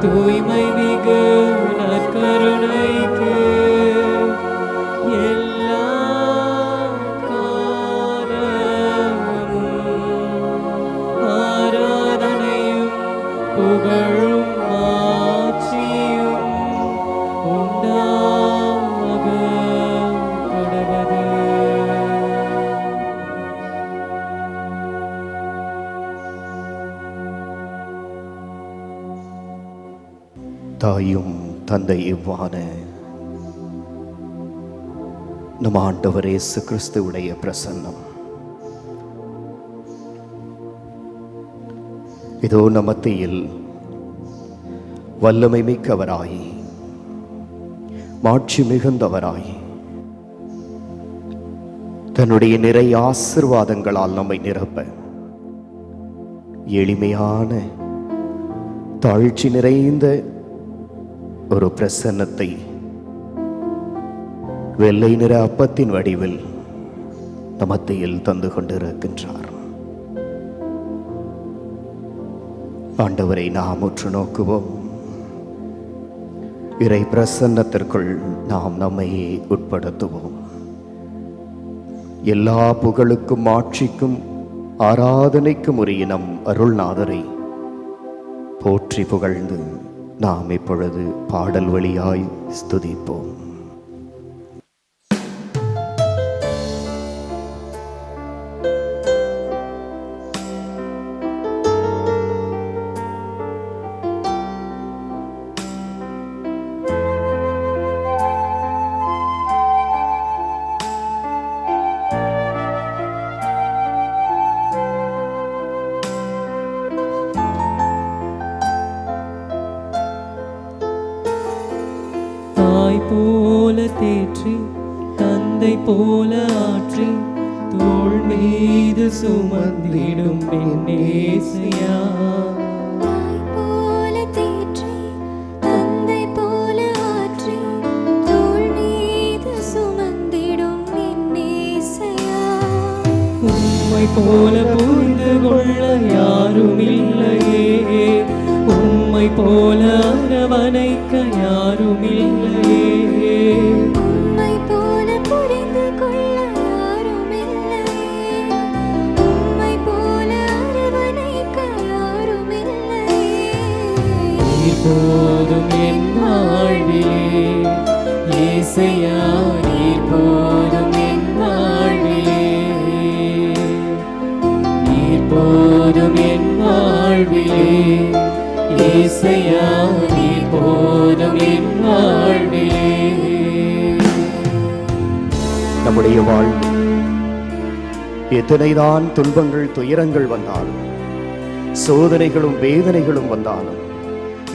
தூய்மை மிகு நற்கருணைக்கு எல்லா ஆராதனையும் புகழும் ஆட்சியும் உண்டாக கடவது. தாயும் தந்தையுமான நம் ஆண்டவர் இயேசு கிறிஸ்துவுடைய பிரசன்னம் இதோ நமத்தியில் வல்லமை மிக்கவராய் மாட்சி மிகுந்தவராய் தன்னுடைய நிறைய ஆசீர்வாதங்களால் நம்மை நிரப்ப எளிமையான தாழ்ச்சி நிறைந்த ஒரு பிரசன்னத்தை வெள்ளை நிற அப்பத்தின் வடிவில் நமத்தியில் தந்து கொண்டிருக்கின்றார். ஆண்டவரை நாம் உற்று நோக்குவோம். இறை பிரசன்னத்திற்குள் நாம் நம்மையே உட்படுத்துவோம். எல்லா புகழுக்கும் ஆட்சிக்கும் ஆராதனைக்கும் உரிய நம் அருள்நாதரை போற்றி புகழ்ந்து நாம் இப்பொழுது பாடல் வழியாய் ஸ்துதிப்போம். போல தேற்றி தந்தை போல ஆற்றி தோள் மீது சுமந்திடும் நேசையா. போல தேற்றி தந்தை போல ஆற்றி தோள் மீது சுமந்திடும் நேசையா. உம்மை போல புரிந்து கொள்ள யாரும் இல்லையே, உம்மை போல அரவணைக்க யாரும் இல்லையே. உம்மை போல புரிந்து கொள்ள யாரும் இல்லையே, உம்மை போல அரவணைக்க யாரும் இல்லையே. நீர் போதும் என் வாழ்விலே இயேசையா, நீர் போதும் என் வாழ்விலே, நீர் போதும் என் வாழ்விலே இயேசையா, நீர் போதும் என் வாழ்விலே. நம்முடைய வாழ்வில் எத்தனைதான் துன்பங்கள் துயரங்கள் வந்தாலும், சோதனைகளும் வேதனைகளும் வந்தாலும்,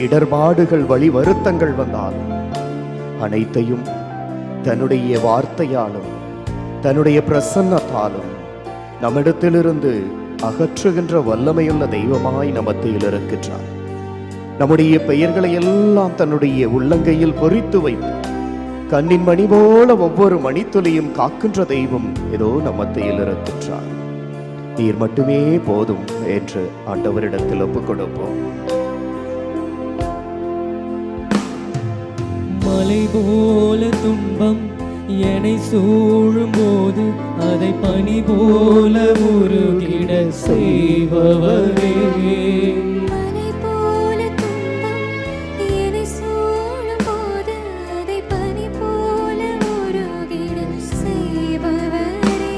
இடர்பாடுகள் வழி வருத்தங்கள் வந்தாலும், அனைத்தையும் தன்னுடைய வார்த்தையாலும் தன்னுடைய பிரசன்னத்தாலும் நம்மிடத்திலிருந்து அகற்றுகின்ற வல்லமையுள்ள தெய்வமாய் நமத்தியில் இருக்கின்றார். நம்முடைய பெயர்களை எல்லாம் தன்னுடைய உள்ளங்கையில் பொறித்து வைத்து கண்ணின் மணி போல ஒவ்வொரு மணித்துளியும் காக்கின்ற தெய்வம் ஏதோ நம்மத்தியில் இருக்கின்றார். நீர் மட்டுமே போதும் என்று ஆண்டவரிடத்தில் ஒப்புக் கொடுப்போம். மலை போல துன்பம் என்னை சூழும் போது அதை பனி போல உருகிட செய்பவரே. மலை போல துன்பம் என்னை சூழும் போது அதை பனி போல உருகிட செய்பவரே.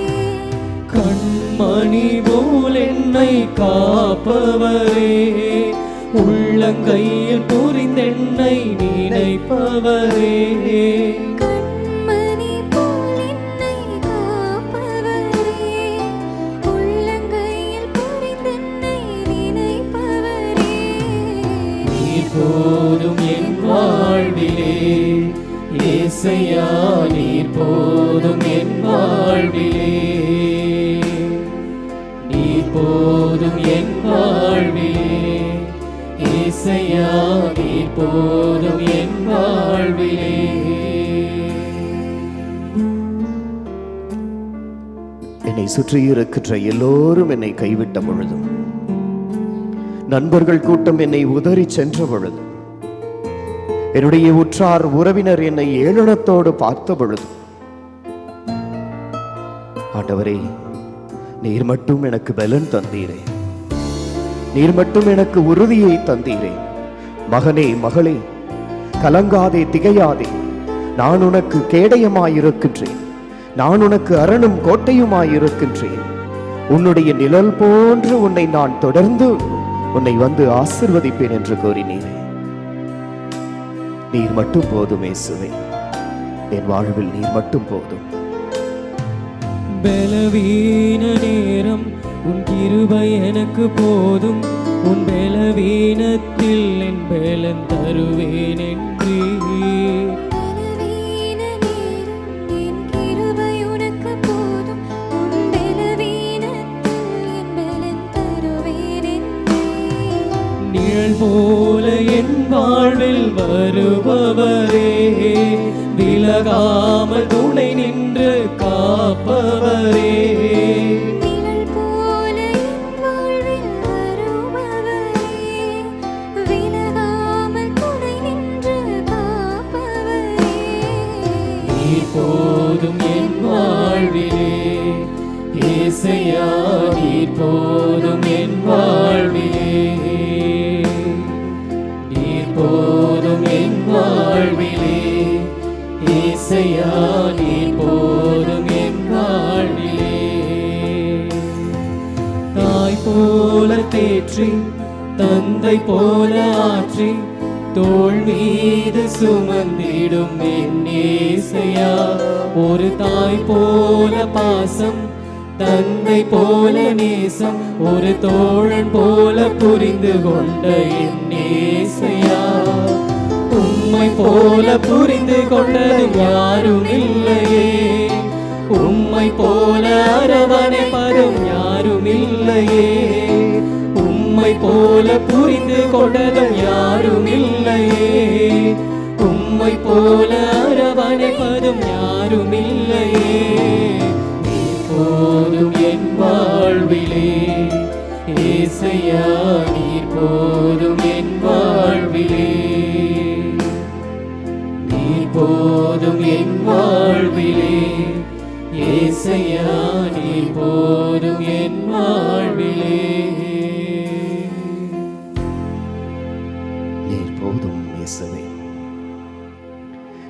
கண்மணி போல் என்னை காப்பவரே, உள்ளங்கையில் புரிந்தென்னை நினைப்பவரே. கண்மணி போல் என்னை காப்பவரே, உள்ளங்கையில் புரிந்தென்னை நினைப்பவரே. நீர் போதும் என் வாழ்விலே இயேசையா, நீர் போதும் என் வாழ்விலே, நீர் போதும் என் வாழ்விலே இயேசையா, நீர் போதும் என் வாழ்விலே. என்னை சுற்றி இருக்கின்ற எல்லோரும் என்னை கைவிட்ட பொழுதும், நண்பர்கள் கூட்டம் என்னை உதறி சென்ற பொழுதும், என்னுடைய உற்றார் உறவினர் என்னை ஏளனத்தோடு பார்த்த பொழுது, ஆண்டவரே, நீர் மட்டும் எனக்கு பலன் தந்தீரே, நீர் மட்டும் எனக்கு உறுதியை தந்தீரே. மகனே, மகளே, கலங்காதே, திகையாதே, நான் உனக்கு கேடயமாயிருக்கின்றேன், நான் உனக்கு அரணும் கோட்டையுமாயிருக்கின்றேன். உன்னுடைய நிழல் போன்று உன்னை நான் தொடர்ந்து உன்னை வந்து ஆசிர்வதிப்பேன் என்று கூறினீரே. நீர் மட்டும் போதும் இயேசுவே, என் வாழ்வில் நீர் மட்டும் போதும். பலவீன நேரம் உன் கிருபை எனக்கு போதும், உன் பலவீனத்தில் என் பலன் தருவேன் என்று. பலவீன நேரம் என் கிருபை உனக்கு போதும், உன் பலவீனத்தில் என் பலன் தருவேன் என்றே. நிழல் போல என் வாழ்வில் வருபவரே, விலகாமல் துணை நின்று காப்பவரே. நிழல் போல என் வாழ்வில் வருபவரே, விலகாமல் துணை நின்று காப்பவரே. நீர் போதும் என் வாழ்விலே, இயேசையா, நீர் போதும் என் வாழ்விலே, நீர் போதும் என் வாழ்விலே, இயேசையா, நீர் போதும் என் வாழ்விலே. தாய் போல தேற்றி, தந்தை போல ஆற்றி, தோள் மீது சுமந்திடும் என் இயேசையா. ஒரு தாய் போல பாசம், தந்தை போல நேசம், ஒரு தோழன் போல புரிந்து கொண்ட என் இயேசையா. உம்மை போல புரிந்து கொண்டதும் யாரும் இல்லையே, உம்மை போல அரவணைப்பதும் யாரும் இல்லையே, உம்மை போல புரிந்து கொண்டதும் யாரும் இல்லையே, உம்மை போல அரவணைப்பதும் யாரும் இல்லையே. நீர் போதும் என் வாழ்விலே, இயேசையா, நீர் போதும் என் வாழ்விலே, நீர் போதும் என் வாழ்விலே, இயேசையா, நீர் போதும் என் வாழ்விலே. நீர் போதும் இயேசுவே,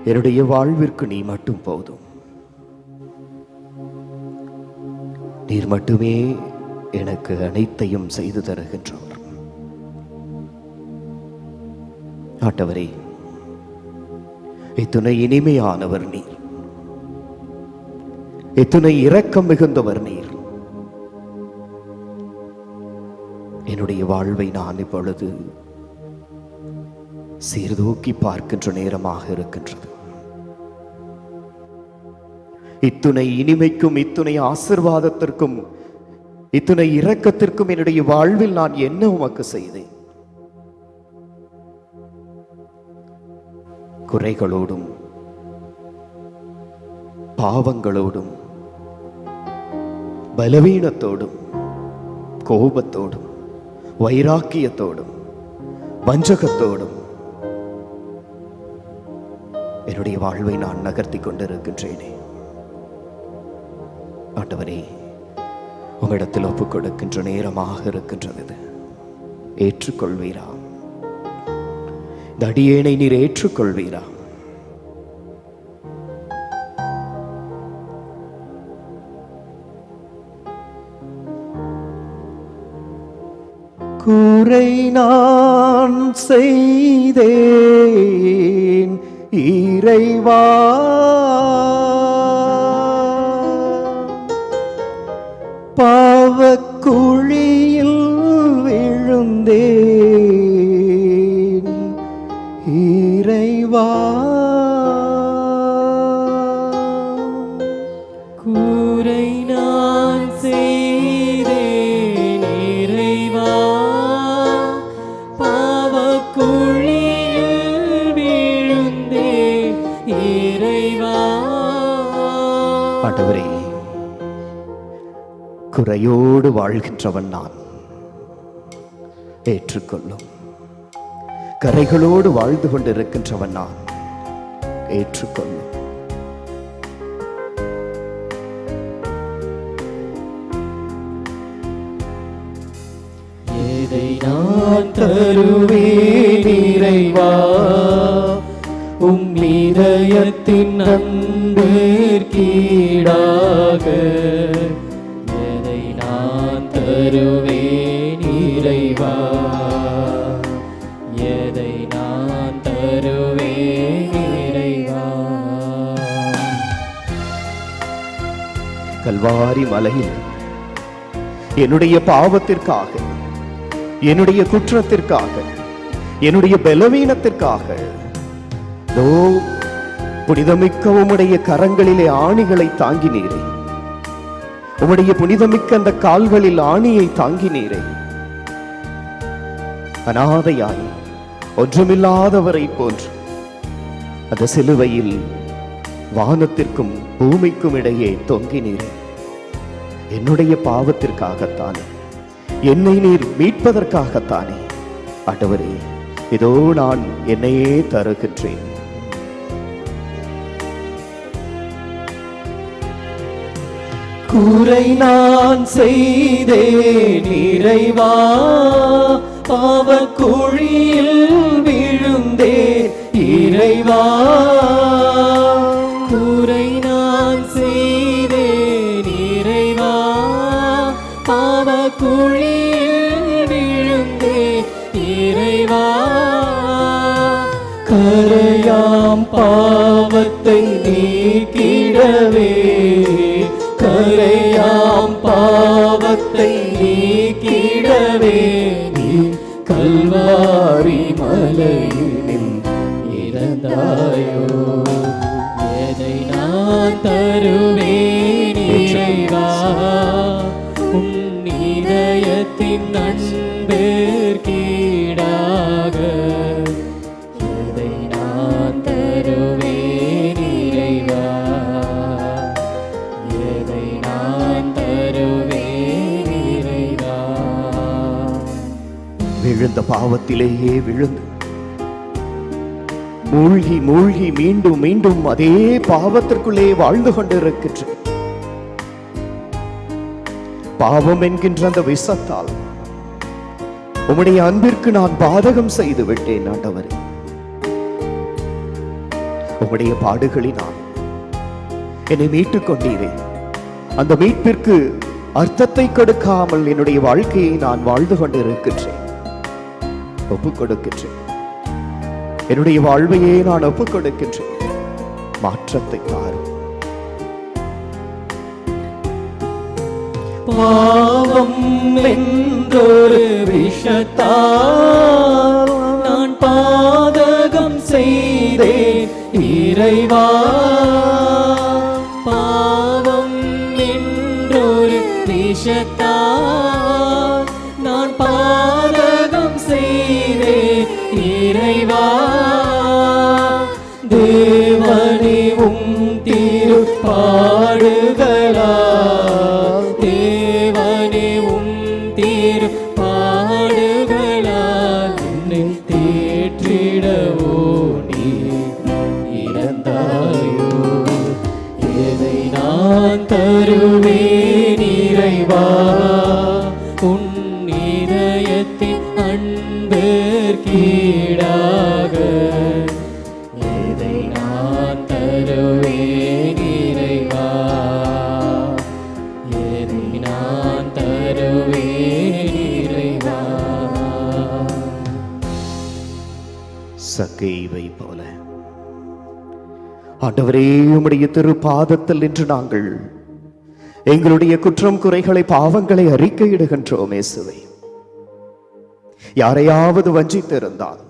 என்னுடைய வாழ்விற்கு நீ மட்டும் போதும். நீர் மட்டுமே எனக்கு அனைத்தையும் செய்து தருகின்றவர். ஆண்டவரே, இத்துணை இனிமையானவர் நீர், இத்துணை இரக்கம் மிகுந்தவர் நீர். என்னுடைய வாழ்வை நான் இப்பொழுது சீர்தூக்கி பார்க்கின்ற நேரமாக இருக்கின்றது. இத்துணை இனிமைக்கும், இத்துணை ஆசீர்வாதத்திற்கும், இத்துணை இரக்கத்திற்கும் என்னுடைய வாழ்வில் நான் என்ன உமக்கு செய்தேன்? குறைகளோடும், பாவங்களோடும், பலவீனத்தோடும், கோபத்தோடும், வைராக்கியத்தோடும், வஞ்சகத்தோடும் என்னுடைய வாழ்வை நான் நகர்த்தி கொண்டிருக்கின்றேனே. ஆண்டவரே, உம்மிடத்தில் ஒப்புக் கொடுக்கின்ற நேரமாக இருக்கின்றது. இது ஏற்றுக்கொள்வீரா? இந்த அடியேனை நீர் ஏற்றுக்கொள்வீரா? குறை நான் செய்தேன் இறைவா, பாவக்குழியில் விழுந்தேன் இறைவா. கூரை நான் செய்தேன் இறைவா, பாவக்குழியில் விழுந்தேன் இறைவா. ஆண்டவரே, குறையோடு வாழ்கின்றவன் நான், ஏற்றுக்கொள்ளும். கரைகளோடு வாழ்ந்து கொண்டிருக்கின்றவன் நான். ஏற்றுக்கொள். எதை நான் தருவேன் இறைவா, உம் இதயத்தின் அன்பிற்கீடாக. எதை நான் தருவேன் இறைவா, எதை நான் தருவேன் இறைவா. கல்வாரி மலையில் என்னுடைய பாவத்திற்காக, என்னுடைய குற்றத்திற்காக, என்னுடைய பலவீனத்திற்காக புனிதமிக்க உம்முடைய கரங்களிலே ஆணிகளை தாங்கினீரே. உம்முடைய புனிதமிக்க அந்த கால்களில் ஆணியை தாங்கினீரே. அனாதையாய் ஒன்றுமில்லாதவரை போன்று அந்த சிலுவையில் வானத்திற்கும் பூமிக்கும் இடையே தொங்கினீரே. என்னுடைய பாவத்திற்காகத்தானே, என்னை நீர் மீட்பதற்காகத்தானே. ஆண்டவரே, இதோ நான் என்னையே தருகின்றேன். குறை நான் செய்தேன் இறைவா, பாவக்குழியில் விழுந்தேன் இறைவா. குறை நான் செய்தேன் இறைவா, பாவக்குழியில் விழுந்தேன் இறைவா. கரையாம் பாவத்தை நீக்கிடவே, கரையாம் பாவத்தை நீக்கிடவே நீ கல்வாரி மலையில் இறந்தாயோ. எதை நான் தருவேன் இறைவா, உன் இதயத்தின் அன்பிற்கீடாக. எதை நான் தருவேன் இறைவா, எதை நான் தருவேன் இறைவா. விழுந்த பாவத்திலேயே விழுந்து மூழ்கி மூழ்கி மீண்டும் மீண்டும் அதே பாவத்திற்குள்ளே வாழ்ந்து கொண்டிருக்கின்ற பாவம் என்கின்ற அந்த விஷத்தால் உம்முடைய அன்பிற்கு நான் பாதகம் செய்து விட்டேன். ஆண்டவரே, உம்முடைய பாடுகளினால் என்னை மீட்டுக் கொண்டீரே. அந்த மீட்பிற்கு அர்த்தத்தை கொடுக்காமல் என்னுடைய வாழ்க்கையை நான் வாழ்ந்து கொண்டிருக்கின்றேன். ஒப்புக் கொடுக்கின்றேன். என்னுடைய வாழ்வையே நான் ஒப்புக் கொடுக்கின்றேன். மாற்றத்தை தாரும். பாவம் என்றொரு விஷத்தால் நான் பாதகம் செய்தேன் இறைவா. பாவம் என்றொரு விஷத்தால் நான் பாதகம் செய்தேன் இறைவா. தேவனே உம் திருப்பாடுகளால், தேவனே உம் திருப்பாடுகளால் என்னை தேற்றிடவோ நீ இறந்தாயோ. எதை நான் தருவேன் இறைவா, உன் இதயத்தின் அன்பிற்கீடாக. எதை நான் தருவேன் இறைவா, எதை நான் தருவேன் இறைவா. சக்கேவை போல ஆண்டவரே, உம்முடைய திரு பாதத்தில் நின்று நாங்கள் எங்களுடைய குற்றம் குறைகளை பாவங்களை அறிக்கையிடுகின்றோம். இயேசுவே, யாரையாவது வஞ்சித்திருந்தால்,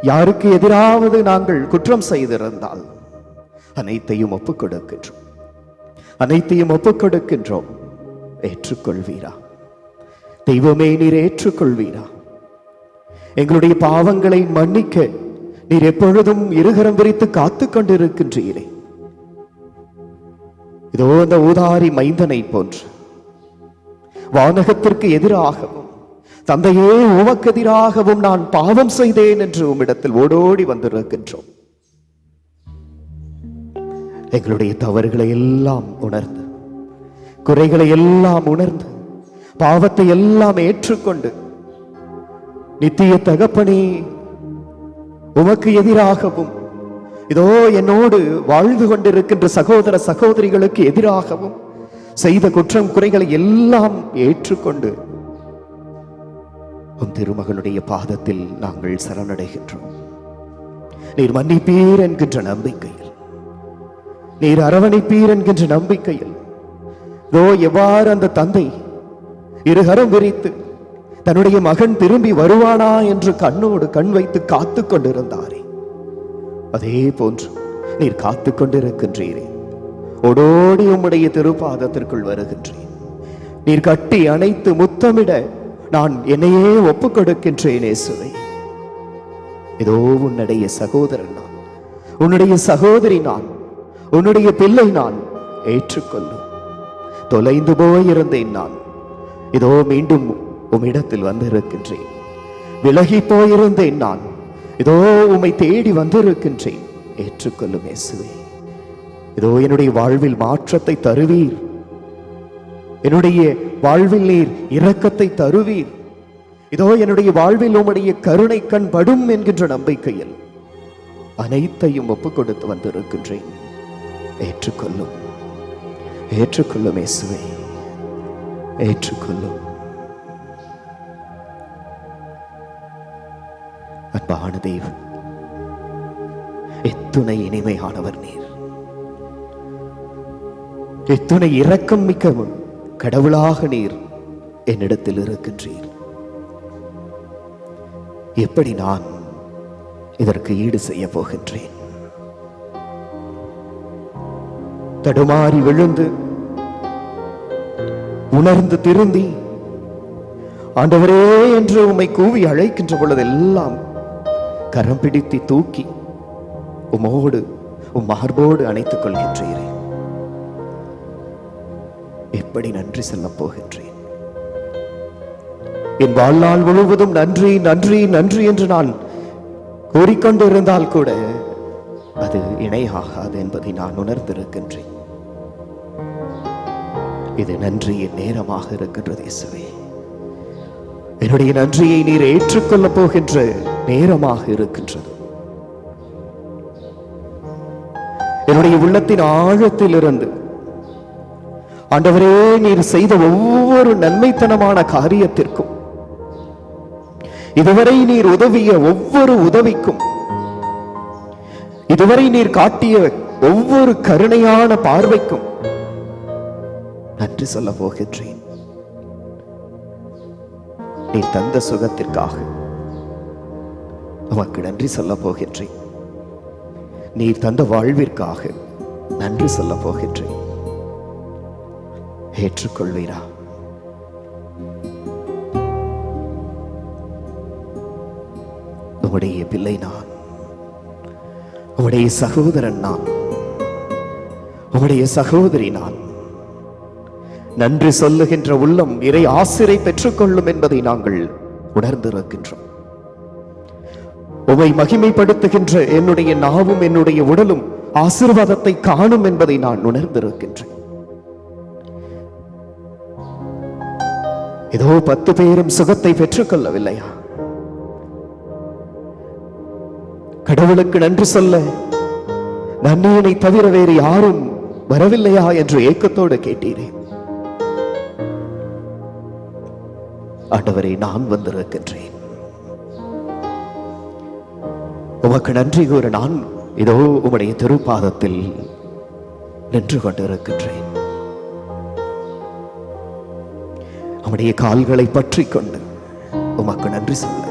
யாருக்கு எதிராவது நாங்கள் குற்றம் செய்திருந்தால் அனைத்தையும் ஒப்புக் கொடுக்கின்றோம், அனைத்தையும் ஒப்புக் கொடுக்கின்றோம். ஏற்றுக்கொள்வீரா தெய்வமே? நீர் ஏற்றுக்கொள்வீரா? எங்களுடைய பாவங்களை மன்னிக்க நீர் எப்பொழுதும் இருகரம் விரித்து காத்து கொண்டிருக்கின்றீரே. இதோ அந்த ஊதாரி மைந்தனை போன்று வானகத்திற்கு எதிராகவும் தந்தையே, உமக்கு எதிராகவும் நான் பாவம் செய்தேன் என்று உம்மிடத்தில் ஓடோடி வந்திருக்கின்றோம். எங்களுடைய தவறுகளை எல்லாம் உணர்ந்து, குறைகளை எல்லாம் உணர்ந்து, பாவத்தை எல்லாம் ஏற்றுக்கொண்டு, நித்திய தகப்பனே, உமக்கு எதிராகவும் இதோ என்னோடு வாழ்ந்து கொண்டிருக்கின்ற சகோதர சகோதரிகளுக்கு எதிராகவும் செய்த குற்றம் குறைகளை எல்லாம் ஏற்றுக்கொண்டு உம் திருமகனுடைய பாதத்தில் நாங்கள் சரணடைகின்றோம். நீர் மன்னிப்பீர் என்கின்ற நம்பிக்கையில், நீர் அரவணைப்பீர் என்கின்ற நம்பிக்கையில், இதோ எவ்வாறு அந்த தந்தை இருகரம் விரித்து தன்னுடைய மகன் திரும்பி வருவானா என்று கண்ணோடு கண் வைத்து காத்து கொண்டிருந்தாரே, அதே போன்று நீர் காத்து கொண்டிருக்கின்றீரே. ஓடோடி உம்முடைய திருப்பாதத்திற்குள் வருகின்றேன். நீர் கட்டி அணைத்து முத்தமிட நான் என்னையே ஒப்புக் கொடுக்கின்றேன். இயேசுவே, இதோ உன்னுடைய சகோதரன் நான், உன்னுடைய சகோதரி நான், உன்னுடைய பிள்ளை நான். ஏற்றுக்கொள்ளும். தொலைந்து போயிருந்தேன் நான், இதோ மீண்டும் உம்மிடத்தில் வந்திருக்கின்றேன். விலகி போயிருந்தேன் நான், இதோ உம்மை தேடி வந்திருக்கின்றேன். ஏற்றுக்கொள்ளும் இயேசுவே. இதோ என்னுடைய வாழ்வில் மாற்றத்தை தருவீர். என்னுடைய வாழ்வில் நீர் இரக்கத்தை தருவீர். இதோ என்னுடைய வாழ்வில் உம்முடைய கருணை கண் படும் என்கின்ற நம்பிக்கையில் அனைத்தையும் ஒப்புக் கொடுத்து வந்திருக்கின்றேன். ஏற்றுக்கொள்ளும். ஏற்றுக்கொள்ளும் இயேசுவே, ஏற்றுக்கொள்ளும். அன்பான தேவன், எத்துணை இனிமையானவர் நீர். எத்துணை இரக்கம் மிக்க கடவுளாக நீர் என்னிடத்தில் இருக்கின்றீர். எப்படி நான் இதற்கு ஈடு செய்ய போகின்றேன்? தடுமாறி விழுந்து உணர்ந்து திருந்தி ஆண்டவரே என்று உம்மை கூவி அழைக்கின்ற பொழுதெல்லாம் கரம் பிடித்து தூக்கி உம்மோடு உம் மார்போடு அணைத்துக் கொள்கின்றீரே. எப்படி நன்றி சொல்ல போகின்றேன்? என் வாழ்நாள் முழுவதும் நன்றி நன்றி நன்றி என்று நான் கூறிக்கொண்டிருந்தால் கூட அது இணையாகாது என்பதை நான் உணர்ந்திருக்கின்றேன். இது நன்றியின் நேரமாக இருக்கின்றது இயேசுவே. என்னுடைய நன்றியை நீர் ஏற்றுக்கொள்ளப் போகின்ற நேரமாக இருக்கின்றது. என்னுடைய உள்ளத்தின் ஆழத்தில் இருந்து ஆண்டவரே, நீர் செய்த ஒவ்வொரு நன்மைத்தனமான காரியத்திற்கும், இதுவரை நீர் உதவிய ஒவ்வொரு உதவிக்கும், இதுவரை நீர் காட்டிய ஒவ்வொரு கருணையான பார்வைக்கும் நன்றி சொல்ல போகின்றேன். நீர் தந்த சுகத்திற்காக உமக்கு நன்றி சொல்ல போகின்றேன். நீர் தந்த வாழ்விற்காக நன்றி சொல்ல போகின்றேன். ஏற்றுக்கொள்வீரா? உம்முடைய பிள்ளை நான், உம்முடைய சகோதரன் நான், உம்முடைய சகோதரி நான். நன்றி சொல்லுகின்ற உள்ளம் இறை ஆசிரை பெற்றுக்கொள்ளும் என்பதை நாங்கள் உணர்ந்திருக்கின்றோம். உம்மை மகிமைப்படுத்துகின்ற என்னுடைய நாவும் என்னுடைய உடலும் ஆசீர்வாதத்தை காணும் என்பதை நான் உணர்ந்திருக்கின்றேன். ஏதோ 10 பேரும் சுகத்தை பெற்றுக்கொள்ளவில்லையா? கடவுளுக்கு நன்றி சொல்ல நன்மையினை தவிர வேறு யாரும் வரவில்லையா என்று ஏக்கத்தோடு கேட்டீரேன். ஆண்டவரே, நான் வந்திருக்கின்றேன். உமக்கு நன்றி கூற நான் இதோ உம்முடைய திருப்பாதத்தில் நின்று கொண்டிருக்கின்றேன். உம்முடைய கால்களை பற்றி கொண்டு உமக்கு நன்றி சொல்ல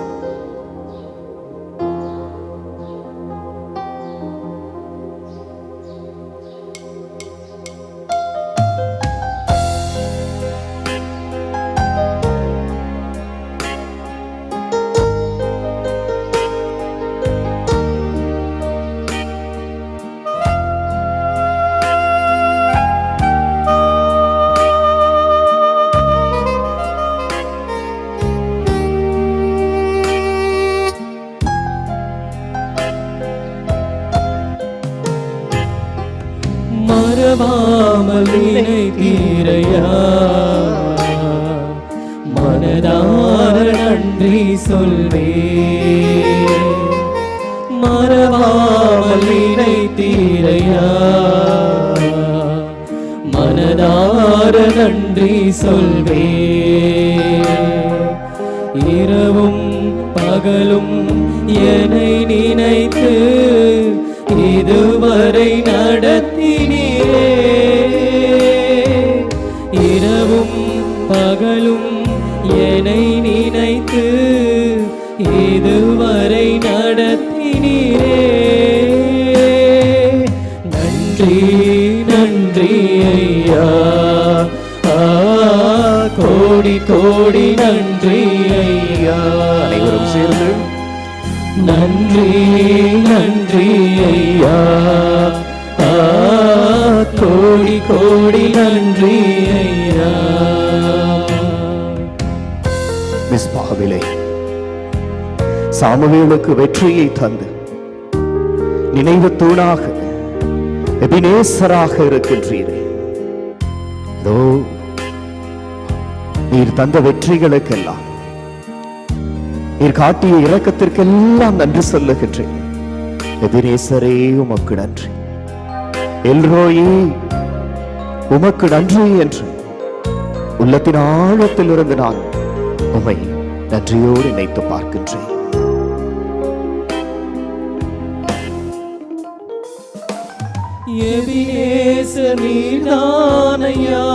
மறவாமல் நினைத்தீரையா, மனதார நன்றி சொல்வே. மறவாமல் நினைத்தீரையா, மனதார நன்றி சொல்வே. இரவும் பகலும் என்னை நினைத்து இதுவரை நடத்தினீரே. இரவும் பகலும் என்னை நினைத்து இதுவரை நடத்தினீரே. நன்றி நன்றி ஐயா, கோடி கோடி நன்றி ஐயா. அனைவரும் சேர்ந்து நன்றி நன்றி ஐயா, கோடி கோடி நன்றி ஐயா. மிஸ்பாவிலே சாமுவேலுக்கு வெற்றியை தந்து நினைவு தூணாக எபினேசராக இருக்கின்றீரே. இதோ நீர் தந்த வெற்றிகளுக்கெல்லாம், நீர் காட்டிய இரக்கத்திற்கெல்லாம் நன்றி சொல்லுகின்றேன். எபினேசரே உமக்கு நன்றி, எல்ரோயி உமக்கு நன்றி என்று உள்ளத்தின் ஆழத்தில் இருந்து நான் உம்மை நன்றியோடு நினைத்து பார்க்கின்றேன். எபினேசர் நீர்தானையா,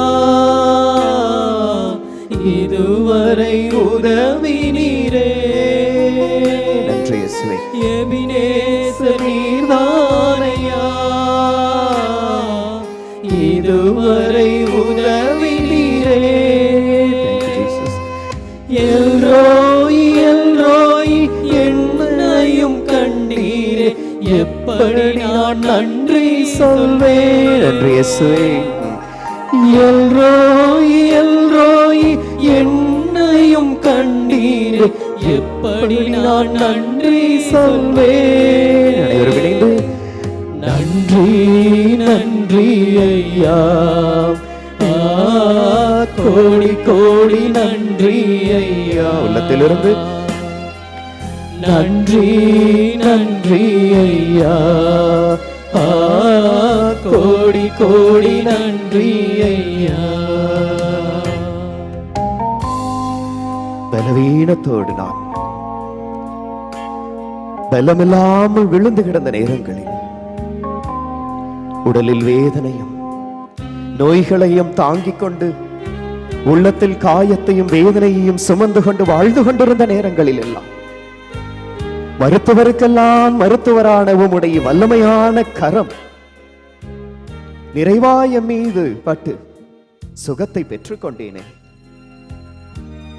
இதுவரை உதவினீரே. நன்றி இயேசுவே. எபினேசர் நீர்தானையா, இதுவரை உதவினீரே. எல்ரோய் எல்ரோய் என்னையும் கண்டீரே, எப்படி நான் நன்றி சொல்வேன். நன்றி இயேசுவே. எல்ரோய் எல்ரோய் என்னையும் கண்டீரே, எப்படி நான் நன்றி சொல்வேன். அனைவரும் இணைந்து நன்றி நன்றி ஐயா, கோடி கோடி நன்றி ஐயா. உள்ளத்திலிருந்து நன்றி நன்றி ஐயா, கோடி கோடி நன்றி ஐயா. பலவீனத்தோடு நான் பலமில்லாமல் விழுந்து கிடந்த நேரங்களில் உடலில் வேதனையும் நோய்களையும் தாங்கிக் கொண்டு உள்ளத்தில் காயத்தையும் வேதனையையும் சுமந்து கொண்டு வாழ்ந்து கொண்டிருந்த நேரங்களில் எல்லாம் மருத்துவருக்கெல்லாம் மருத்துவரான உம்முடைய வல்லமையான கரம் நிறைவாய மீது பட்டு சுகத்தை பெற்றுக் கொண்டேனே.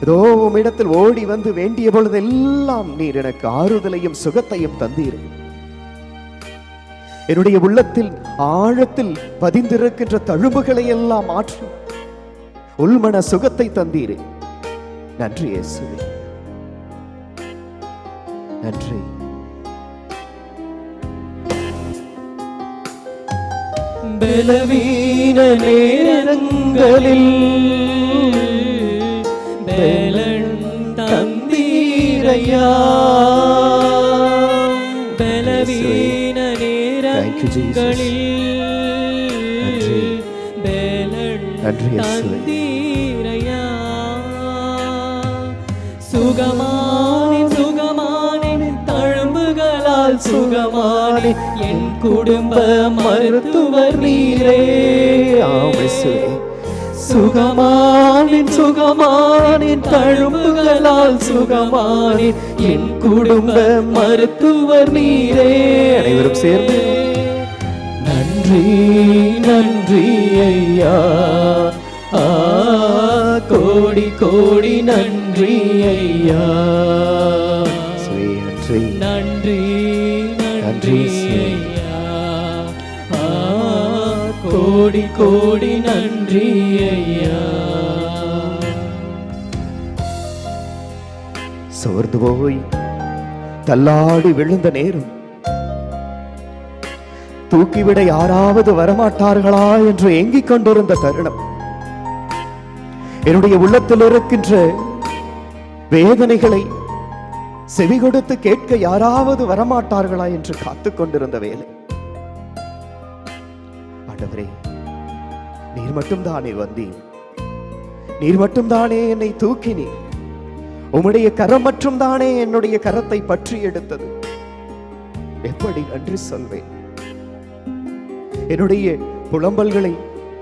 ஏதோ உம்மிடத்தில் ஓடி வந்து வேண்டிய பொழுதெல்லாம் நீர் எனக்கு ஆறுதலையும் சுகத்தையும் தந்தீர். என்னுடைய உள்ளத்தில் ஆழத்தில் பதிந்திருக்கின்ற தழும்புகளை எல்லாம் மாற்றி உள்மன சுகத்தை தந்தீரே. நன்றி இயேசுவே, நன்றி. பலவீன நேரங்களில் பலன் தந்தீரையா, பலவீன நேரங்களில் பலன் தந்தீரையா. சுகமானேன் சுகமானேன் தழும்புகளால் சுகமானே, என் குடும்ப மருத்துவர் நீரே. சுகமானேன் சுகமானேன் தழும்புகளால் சுகமானே, என் குடும்ப மருத்துவர் நீரே. அனைவரும் சேர்ந்து நன்றி நன்றி ஐயா, கோடி கோடி நன்றி ஐயா. நன்றி நன்றி நன்றி ஐயா, கோடி கோடி நன்றி ஐயா. சோர்ந்து போய் தள்ளாடி விழுந்த நேரம் தூக்கிவிட யாராவது வரமாட்டார்களா என்று ஏங்கிக் கொண்டிருந்த தருணம், என்னுடைய உள்ளத்தில் இருக்கின்ற வேதனைகளை செவி கொடுத்து கேட்க யாராவது வரமாட்டார்களா என்று காத்துக் கொண்டிருந்த வேலை, ஆண்டவரே நீர் மட்டும்தானே வந்தீர், நீர் மட்டும்தானே என்னை தூக்கினீர், உம்முடைய கரம் மற்றும் தானே என்னுடைய கரத்தை பற்றி எடுத்தது. எப்படி நன்றி சொல்வேன்? என்னுடைய புலம்பல்களை,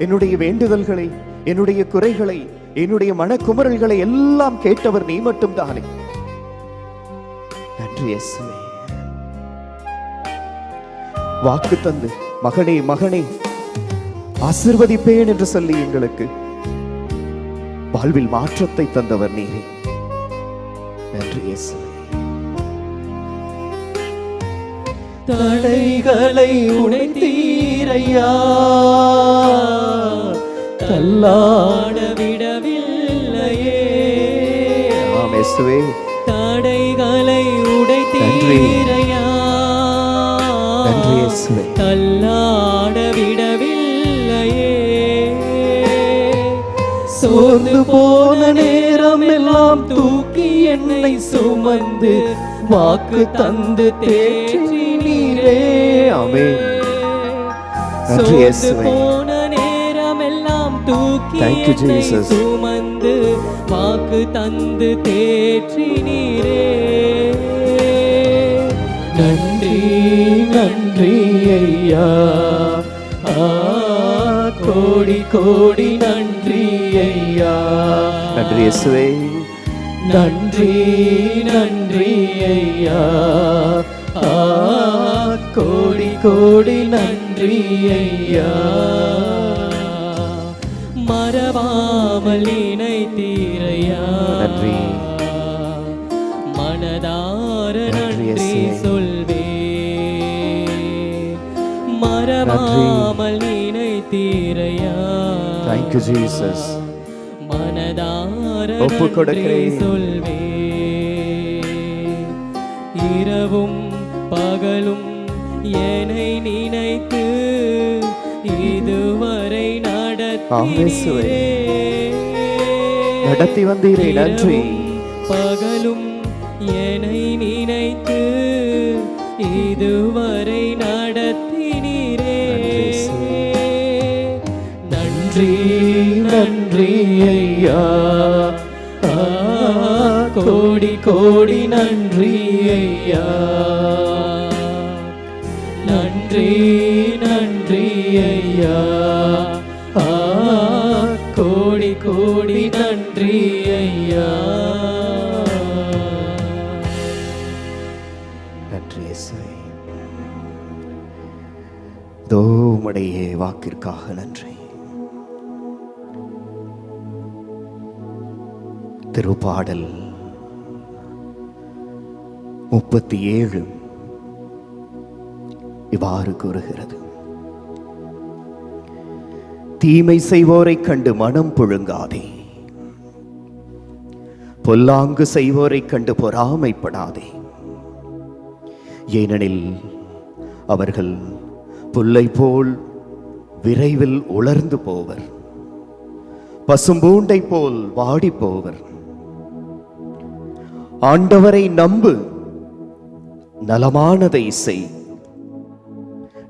என்னுடைய வேண்டுதல்களை, என்னுடைய குறைகளை, என்னுடைய மனக்குமரல்களை எல்லாம் கேட்டவர் நீ மட்டும் தானே. நன்றி இயேசுவே. வாக்கு தந்து மகனே மகனே ஆசீர்வதிப்பேன் என்று சொல்லி எங்களுக்கு வாழ்வில் மாற்றத்தை தந்தவர் நீரே. நன்றி இயேசுவே. தடைகளை உடைத்தீரையா, தள்ளாட விடவில்லையே. ஆம் இயேசுவே. தடைகளை உடைத்தீரையா, நன்றி இயேசுவே. தள்ளாட விடவில்லையே. சோர்ந்து போன நேரம் எல்லாம் தூக்கி என்னை சுமந்து வாக்கு தந்து தேற்றி நீரே. ஆமென். நன்றி சோர்ந்து இயேசுவே. போன நேரம் எல்லாம் தூக்கி Thank you, என்னை Jesus. சுமந்து வாக்கு தந்து தேற்றி நீரே. நன்றி நன்றி ஐயா, கோடி கோடி நன்றி ஐயா. நன்றி இயேசுவே. நன்றி நன்றி ஐயா, கோடி கோடி நன்றி ஐயா. மறவாமல் இணைத்தீரையா, நன்றி. மனதார நன்றி நன்றி இயேசுவே. சொல்வே. மறவாமல் இணைத்தீரையா. Thank you, Jesus. மனதார ஒப்புக் நன்றி கொடுக்கிறேன். சொல்வே. இரவும் பகலும் என்னை நினைத்து இதுவரை இயேசுவே. நடத்தி வந்தீரே. நன்றி. பகலும் என்னை நினைத்து இதுவரை நடத்தினீரே. நன்றி நன்றி ஐயா, கோடி கோடி நன்றி ஐயா. நன்றி நன்றி ஐயா, கோடி கோடி நன்றி ஐயா. நன்றி இயேசுவே. இதோ உம்முடைய வாக்கிற்காக நன்றி. திருப்பாடல் 37 இவ்வாறு கூறுகிறது: தீமை செய்வோரை கண்டு மனம் புழுங்காதே, பொல்லாங்கு செய்வோரை கண்டு பொறாமைப்படாதே. ஏனெனில் அவர்கள் புல்லை போல் விரைவில் உலர்ந்து போவர், பசும்பூண்டை போல் வாடி போவர். ஆண்டவரை நம்பு, நலமானதை செய்,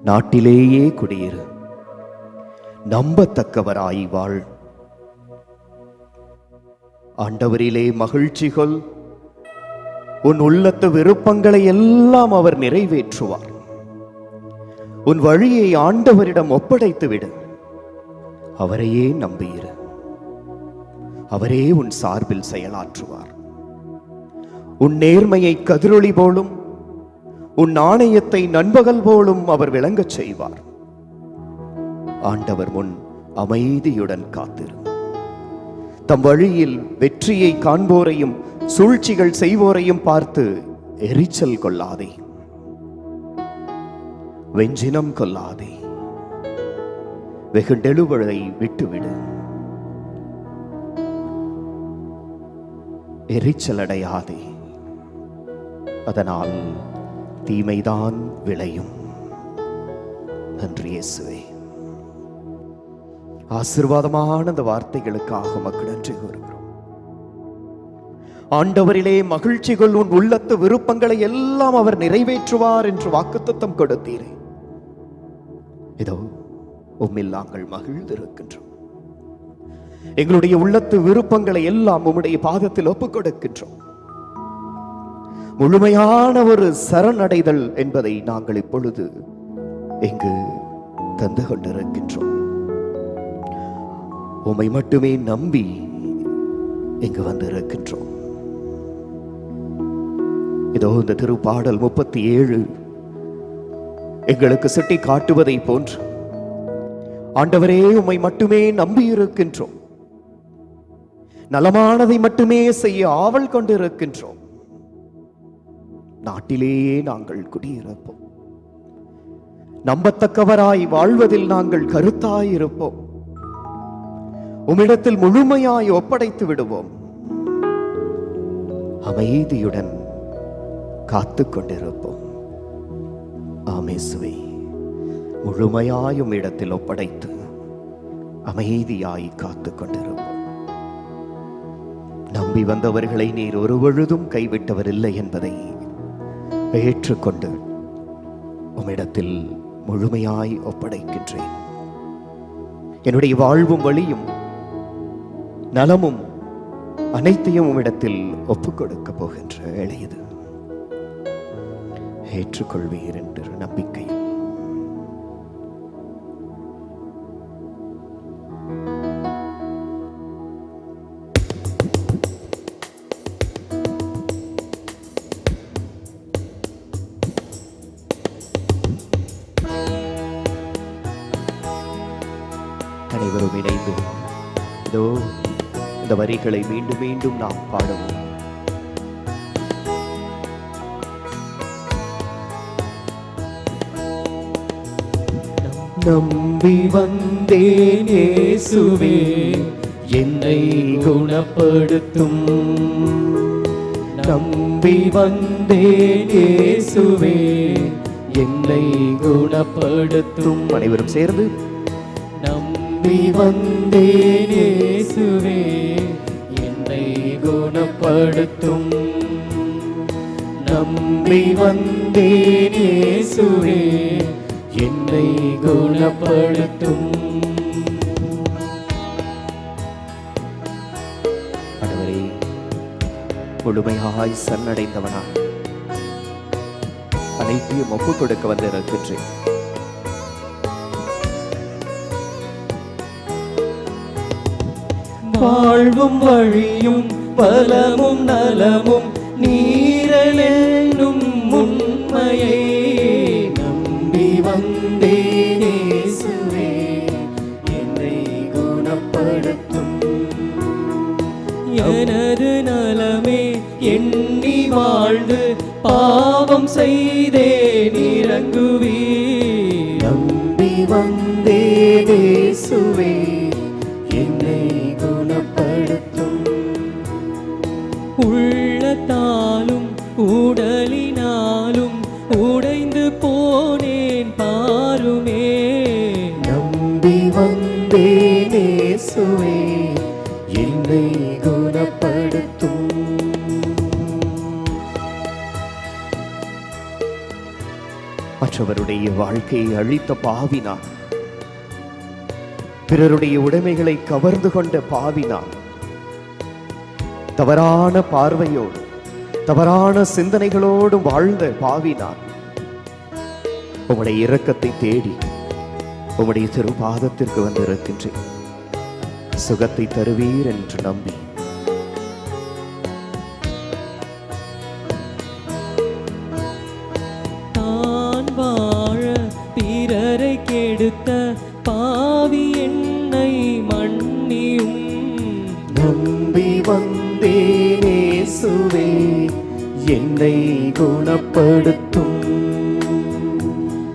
நாட்டிலேயே குடியிரு, நம்பத்தக்கவராய் வாழ். ஆண்டவரிலே மகிழ்ச்சி கொள், உன் உள்ளத்து விருப்பங்களை எல்லாம் அவர் நிறைவேற்றுவார். உன் வழியை ஆண்டவரிடம் ஒப்படைத்து விடு, அவரையே நம்பியிரு, அவரே உன் சார்பில் செயலாற்றுவார். உன் நேர்மையை கதிரொளி போலும், உன் நாணயத்தை நண்பகல் போலும் அவர் விளங்கச் செய்வார். ஆண்டவர் முன் அமைதியுடன் காத்திரு. தம் வழியில் வெற்றியை காண்போரையும் சூழ்ச்சிகள் செய்வோரையும் பார்த்து எரிச்சல் கொள்ளாதே, வெஞ்சினம் கொள்ளாதே, வெகுண்டெழுவதை விட்டுவிடு. எரிச்சல் அடையாதே, அதனால் தீமைதான் விளையும். நன்றி இயேசுவே. ஆசீர்வாதமான அந்த வார்த்தைகளுக்காக மக்கள் நன்றி கூறுகிறோம். ஆண்டவரிலே மகிழ்ச்சி கொள், உன் உள்ளத்து விருப்பங்களை எல்லாம் அவர் நிறைவேற்றுவார் என்று வாக்குத்தத்தம் கொடுத்தீரே. இதோ உம்மில் நாங்கள் மகிழ்ந்திருக்கின்றோம். எங்களுடைய உள்ளத்து விருப்பங்களை எல்லாம் உம்முடைய பாதத்தில் ஒப்புக் கொடுக்கின்றோம். முழுமையான ஒரு சரணடைதல் என்பதை நாங்கள் இப்பொழுது இங்கு தந்து கொண்டிருக்கின்றோம். உம்மை மட்டுமே நம்பி இங்கு வந்திருக்கின்றோம். இதோ இந்த திருப்பாடல் 37 எங்களுக்கு சுட்டி காட்டுவதை போன்று ஆண்டவரே உம்மை மட்டுமே நம்பி இருக்கின்றோம். நலமானதை மட்டுமே செய்ய ஆவல் கொண்டிருக்கின்றோம். நாட்டிலேயே நாங்கள் குடியிருப்போம். நம்பத்தக்கவராய் வாழ்வதில் நாங்கள் கருத்தாய் இருப்போம். உம்மிடத்தில் முழுமையாய் ஒப்படைத்து விடுவோம். அமைதியுடன் காத்து கொண்டிருப்போம். ஆமேசுவே, முழுமையாயும் இடத்தில் ஒப்படைத்து அமைதியாய் காத்து கொண்டிருப்போம். நம்பி வந்தவர்களை நீர் ஒருபொழுதும் கைவிட்டவர் இல்லை என்பதை ஏற்றுக்கொண்டு உம்மிடத்தில் முழுமையாய் ஒப்படைக்கின்றேன். என்னுடைய வாழ்வும் வழியும் நலமும் அனைத்தையும் உம்மிடத்தில் ஒப்புக் கொடுக்க போகின்ற வேளை இது. ஏற்றுக்கொள்வீர் என்ற நம்பிக்கையில் அனைவரும் இணைந்து இதோ இந்த வரிகளை மீண்டும் மீண்டும் நாம் பாடுவோம். நம்பி வந்தேன் இயேசுவே, என்னை குணப்படுத்தும். நம்பி வந்தேன் இயேசுவே, என்னை குணப்படுத்தும். அனைவரும் சேர்ந்து நம்பி வந்தேன் இயேசுவே, என்னை குணப்படுத்தும். நம்பி வந்தேன் இயேசுவே, என்னை குணப்படுத்தும். ஆண்டவரே, முழுமையாய் சரணடைந்தவனாய் அனைத்தையும் ஒப்புக் கொடுக்க வந்திருக்கின்றேன். வாழ்வும் வழியும் பலமும் நலமும் நீரலென்னும் உண்மையை நம்பி வந்தேன் இயேசுவே, என்னை குணப்படுத்தும். எனது நலமே எண்ணி வாழ்ந்து பாவம் செய்தேன் இறங்குவீர். நம்பி வந்தேன் இயேசுவே, என்னை குணப்படுத்தும். உள்ளத்தாலும் உடலினாலும் உடைந்து போனேன் பாருமே. நம்பி வந்தேன் இயேசுவே, என்னை குணப்படுத்தும். மற்றவருடைய வாழ்க்கையை அழித்த பாவினான், பிறருடைய உடைமைகளை கவர்ந்து கொண்ட பாவினான், தவறான பார்வையோடு தவறான சிந்தனைகளோடு வாழ்ந்த பாவினான், உம்முடைய இரக்கத்தை தேடி உம்முடைய திருப்பாதத்திற்கு வந்திருக்கின்றேன். சுகத்தை தருவீர் என்று நம்பி தான் வாழ பிறரை கெடுத்த பாவி என்னை மன்னியும். நம்பி வந்தேன் இயேசுவே, என்னை குணப்படுத்தும்.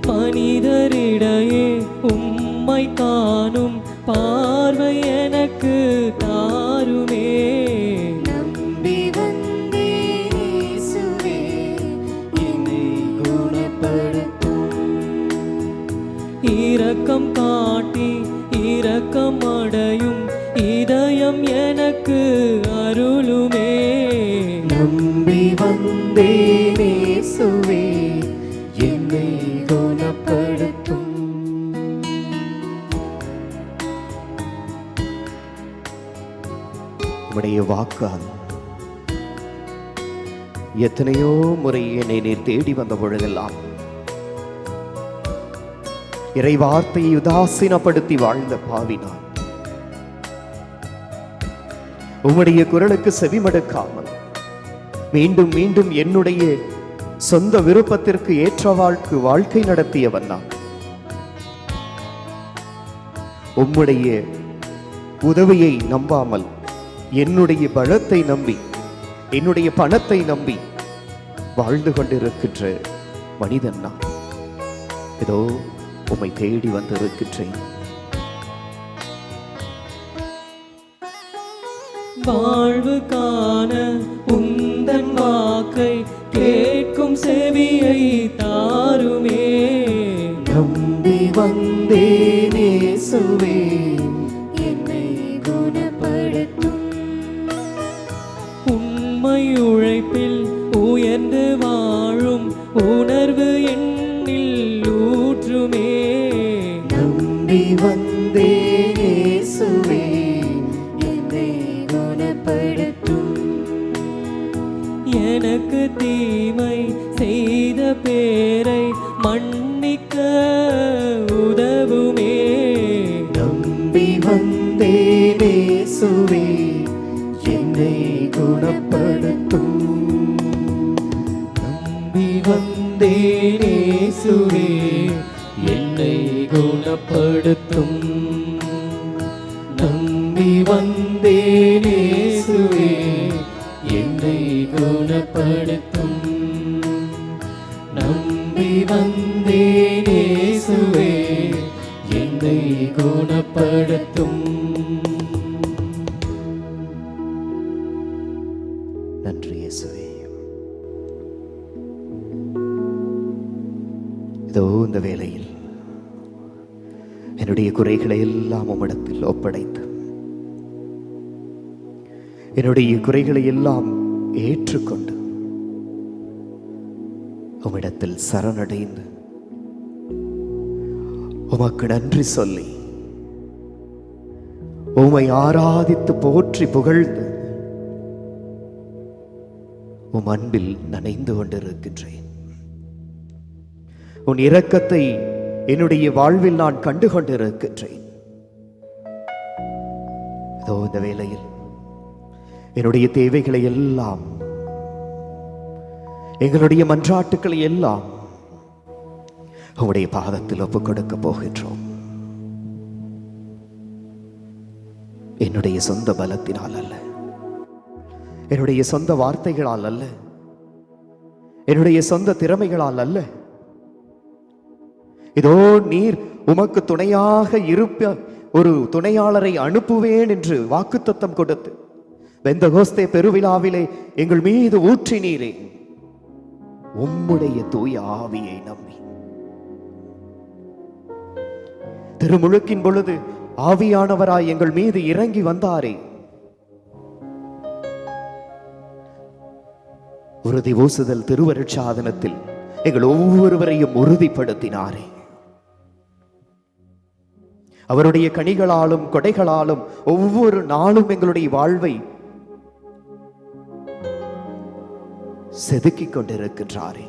மனிதரிடையே உம்மை காணும் பார்வை எனக்கு தாருமே. நம்பி வந்தேன் இயேசுவே, என்னை குணப்படுத்தும். நம்பி வந்தேன் இயேசுவே என்னை குணப்படுத்தும். உம்முடைய வாக்கால் எத்தனையோ முறை என்னை நீர் தேடி வந்த பொழுதெல்லாம் இறை வார்த்தையை உதாசீனப்படுத்தி வாழ்ந்த பாவினான். உம்முடைய குரலுக்கு செவிமடுக்காமல் மீண்டும் மீண்டும் என்னுடைய சொந்த விருப்பத்திற்கு ஏற்ற வாழ்க்கை நடத்தியவன் நான். உம்முடைய உதவியை நம்பாமல் என்னுடைய பலத்தை நம்பி என்னுடைய பணத்தை நம்பி வாழ்ந்து கொண்டிருக்கின்ற மனிதன் நான். இதோ உம்மை தேடி வந்திருக்கின்றேன். வாழ்வு காண உந்தன் வாக்கை கேட்கும் செவியை தாருமே. நம்பி வந்தேன் இயேசுவே என்னை குணப்படுத்தும். உண்மை உழைப்பில் உயர்ந்து வாழும் உணர்வு எண்ணில் ஊற்றுமே. நம்பி வந்தேன் இயேசுவே என்னை குணப்படுத்தும். எனக்கு தீமை செய்த பேரை மன்னிக்க உதவுமே. நம்பி வந்தேன் இயேசுவே என்னை குணப்படுத்தும். நம்பி வந்தேன் இயேசுவே என்னை குணப்படுத்தும். நம்பி வந்தேன் இயேசுவே என்னை குணப்படுத்தும். நம்பி வந்தேன் இயேசுவே என்னை குணப்படுத்தும். நன்றி இயேசுவே. இதோ இந்த வேளையில் என்னுடைய குறைகளை எல்லாம் உம்மிடத்தில் ஒப்படைத்து என்னுடைய குறைகளை எல்லாம் ஏற்றுக்கொண்டு உம்மிடத்தில் சரணடைந்து உமக்கு நன்றி சொல்லி உம்மை ஆராதித்து போற்றி புகழ்ந்து உம் அன்பில் நனைந்து கொண்டிருக்கின்றேன். உன் இரக்கத்தை என்னுடைய வாழ்வில் நான் கண்டு கொண்டிருக்கின்றேன். இதோ இந்த வேளையில் என்னுடைய தேவைகளை எல்லாம் எங்களுடைய மன்றாட்டுக்களை எல்லாம் உம்முடைய பாதத்தில் ஒப்புக் கொடுக்க போகின்றோம். என்னுடைய சொந்த பலத்தினால் அல்ல, என்னுடைய சொந்த வார்த்தைகளால் அல்ல, என்னுடைய சொந்த திறமைகளால் அல்ல. இதோ நீர் உமக்கு துணையாக இருப்ப ஒரு துணையாளரை அனுப்புவேன் என்று வாக்குத்தத்தம் கொடுத்து பெந்தகோஸ்தே பெருவிழாவிலே எங்கள் மீது ஊற்றினீரே. உம்முடைய தூய ஆவியை நம்பி திருமுழுக்கின் பொழுது ஆவியானவராய் எங்கள் மீது இறங்கி வந்தாரே. உறுதி ஊசுதல் திருவருட்சாதனத்தில் எங்கள் ஒவ்வொருவரையும் உறுதிப்படுத்தினாரே. அவருடைய கனிகளாலும் கொடைகளாலும் ஒவ்வொரு நாளும் எங்களுடைய வாழ்வை செதுக்கிக் கொண்டிருக்கின்றாரே.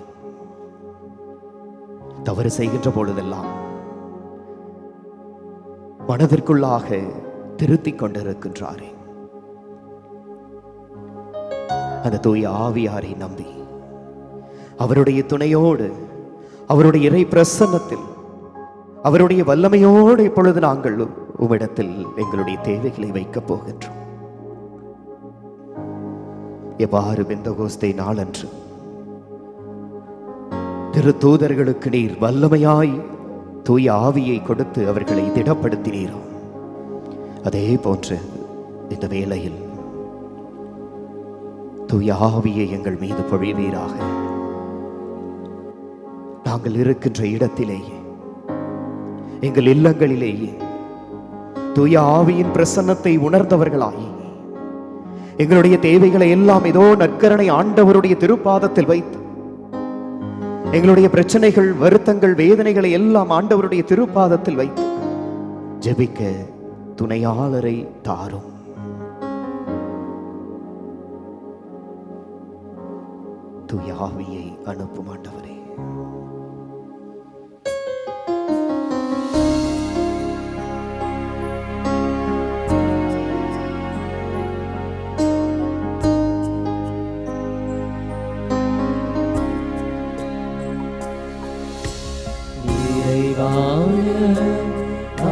தவறு செய்கின்ற பொழுதெல்லாம் மனதிற்குள்ளாக திருத்திக் கொண்டிருக்கின்றாரே. அந்த தூய ஆவியாரை நம்பி அவருடைய துணையோடு அவருடைய இறை பிரசன்னத்தில் அவருடைய வல்லமையோடு இப்பொழுது நாங்கள் உம்மிடத்தில் எங்களுடைய தேவைகளை வைக்கப் போகின்றோம். எவ்வாறு பெந்தகோஸ்தே நாளன்று திரு தூதர்களுக்கு நீர் வல்லமையாய் தூய ஆவியை கொடுத்து அவர்களை திடப்படுத்தினீரோ, அதே போன்று இந்த வேளையில் தூய ஆவியை எங்கள் மீது பொழிவீராக. நாங்கள் இருக்கின்ற இடத்திலேயே எங்கள் இல்லங்களிலேயே தூய ஆவியின் பிரசன்னத்தை உணர்ந்தவர்களாய் எங்களுடைய தேவைகளை எல்லாம் இதோ நற்கரணை ஆண்டவருடைய திருப்பாதத்தில் வைத்து, எங்களுடைய பிரச்சனைகள், வருத்தங்கள், வேதனைகளை எல்லாம் ஆண்டவருடைய திருப்பாதத்தில் வைத்து ஜெபிக்க துணையாளரை தாரும். தூய ஆவியை அனுப்பும் ஆண்டவரே.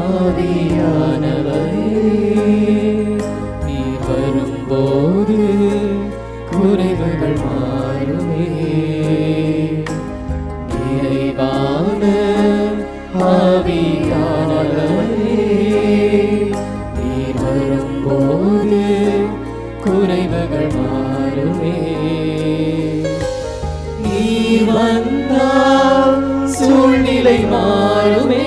ஆவியானவரே, நீர் வரும்போது குறைவுகள் மாறுமே. நிறைவான ஆவியானவரே, நீர் வரும்போது குறைவுகள் மாறுமே. நீர் வந்தால் சூழ்நிலை மாறுமே.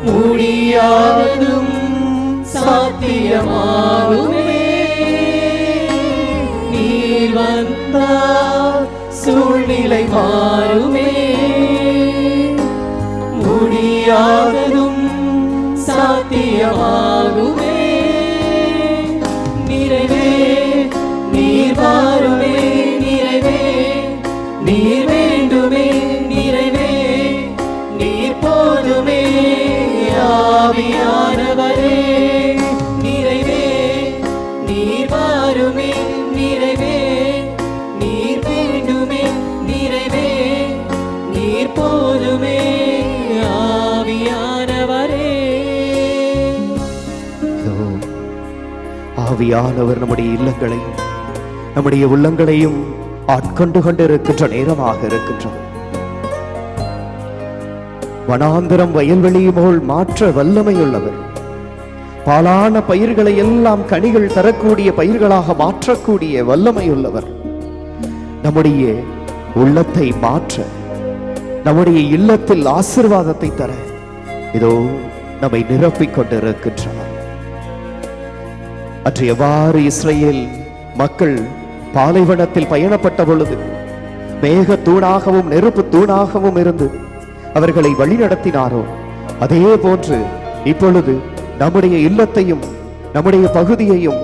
முடியாதும் சாத்தியமாகுமே. நீர் வந்தால் சூழ்நிலை மாறுமே. முடியாததும் சாத்தியமாகுமே. நிறைவே நீர் வாருமே. நிறைவே நீர் வேண்டுமே. நிறைவே நீர் போதுமே. ஆவியானவரே, நிறைவே நீர் வாருமே. நிறைவே நீர் வேண்டுமே. நிறைவே நீர் போதுமே. ஆவியானவரே. ஆவியானவர் நம்முடைய இல்லங்களையும் நம்முடைய உள்ளங்களையும் ஆட்கொண்டு கொண்டிருக்கின்ற நேரமாக இருக்கின்றது. வனாந்திரம் வயல்வெளியும் போல் மாற்ற வல்லமையுள்ளவர். பாலான பயிர்களை எல்லாம் கனிகள் தரக்கூடிய பயிர்களாக மாற்றக்கூடிய வல்லமையுள்ளவர். நம்முடைய உள்ளத்தை மாற்ற, நம்முடைய இல்லத்தில் ஆசீர்வாதத்தை தர இதோ நம்மை நிரப்பிக் கொண்டிருக்கின்றனர். அன்று எவ்வாறு இஸ்ரேல் மக்கள் பாலைவனத்தில் பயணப்பட்ட பொழுது மேக தூணாகவும் நெருப்பு தூணாகவும் இருந்து அவர்களை வழிநடத்தினாரோ, அதே போன்று இப்பொழுது நம்முடைய இல்லத்தையும் நம்முடைய பகுதியையும்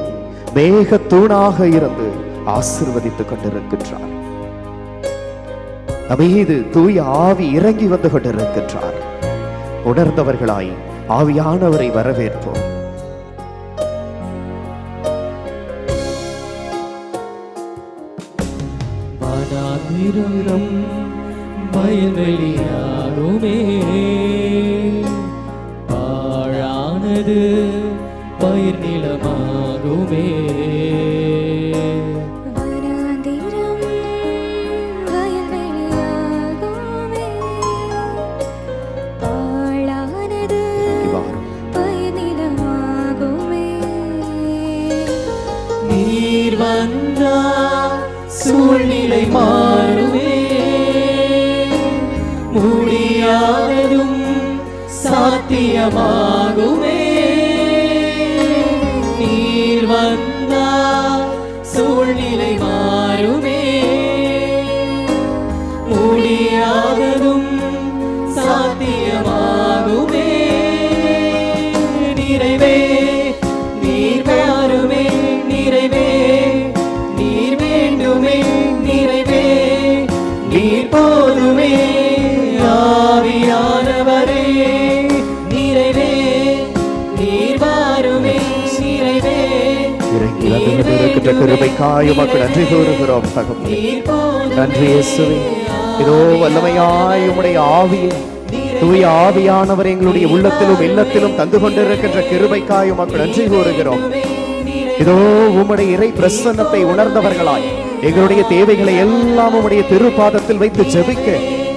மேக தூணாக இருந்து ஆசீர்வதித்துக் கொண்டிருக்கின்றார். நம்மீது தூய ஆவி இறங்கி வந்து கொண்டிருக்கின்றார். உணர்ந்தவர்களாய் ஆவியானவரை வரவேற்போம். வனாந்திரம் வயல்வெளியாகுமே. பாழானது பயிர் நிலமாகுமே. வனாந்திரம் வயல்வெளியாகுமே. பாழானது பயிர் நிலமாகுமே. நீர் வந்தால் சூழ்நிலை மாறுமே. முடியாததும் சாத்தியமாகுமே. நீர் வந்தால் சூழ்நிலை மாறுமே. முடியாததும் சாத்தியமாகுமே. நிறைவே நீர் வாருமே. நிறைவே நீர் வேண்டுமே. நிறைவே நீர் போதுமே. ஆவியானவரே, நிறைவே நீர் வாருமே. நிறைவே இறங்கி வந்து கிருபைக்காய் உமக்கு நன்றி கூறுகிறோம் தகப்பனே. நன்றி இயேசுவே. இதோ வல்லமையாய் உம்முடைய ஆவியை, தூய ஆவியானவர் எங்களுடைய உள்ளத்திலும் இல்லத்திலும் தந்து கொண்டிருக்கின்ற கிருபைக்காய் உமக்கு நன்றி கூறுகிறோம். இதோ உம்முடைய இறை பிரசன்னத்தை உணர்ந்தவர்களாய் எங்களுடைய தேவைகளை எல்லாம் உம்முடைய திருப்பாதத்தில் வைத்து ஜெபிக்க